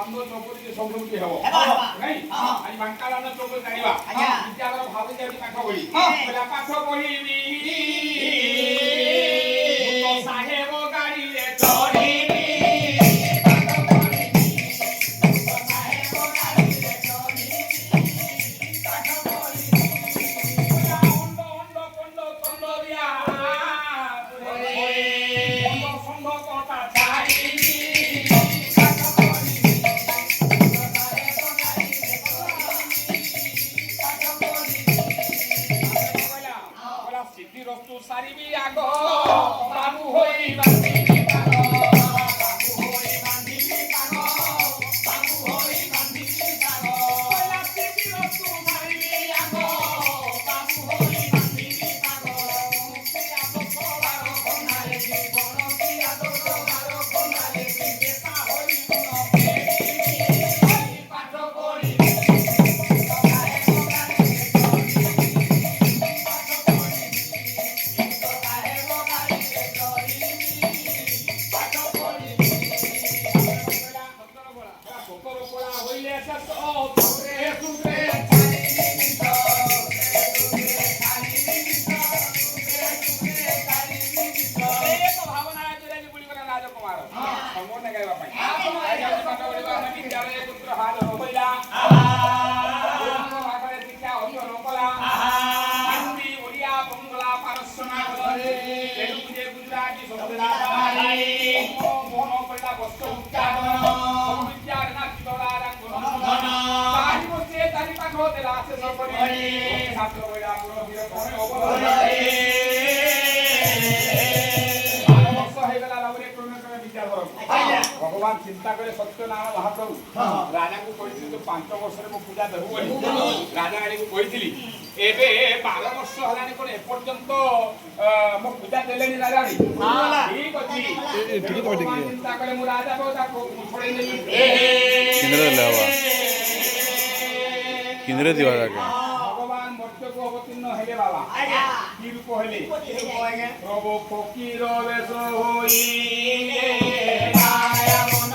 ସାମ୍ବ ଚୌପତି ସମୃଦ୍ଧି ହେବ ନାଇଁ ଆଜି ବାଙ୍କାରାନ ଚୌପତି ଜାଣିବା ବିଦ୍ୟାଳୟ ଭାବି ଯାଉଛି ପାଠ ପଢି କହିଲା ପାଠ ପଢିବି ସାହେବ ଗାଡ଼ିରେ ଚଢ଼ିବି রস্তু সারিবি আগ বাবু হই বান্ধিবি পাগ বাবু হই বান্ধিবি পাগ বাবু হই বান্ধিবি পাগ কইলা সিদ্ধি রস্তু সারিবি আগ বাবু হই বান্ধিবি পাগ মুক্তি আদো সবার কোনালে জীবন কি আদো সবার কোনালে বেসা হই গুণ পেরি পাঠ করি भगवान चिंता करे सत्यनारायण महाप्रभु राजा को कही तो 5 वर्ष में पूजा देबू राजा गाड़ी को कही एबे 12 वर्ष हलानी कोन एपर्यंत मो पूजा देलेनी राजा गाड़ी ठीक अछि चिंता करे मु राजा को छोड़े नहीं किंद्र लेवा किंद्र दिवा जाके भगवान मर्त्य को अवतीर्ण हेले बाबा की रूप हेले प्रभु फकीर वेश होई माया मन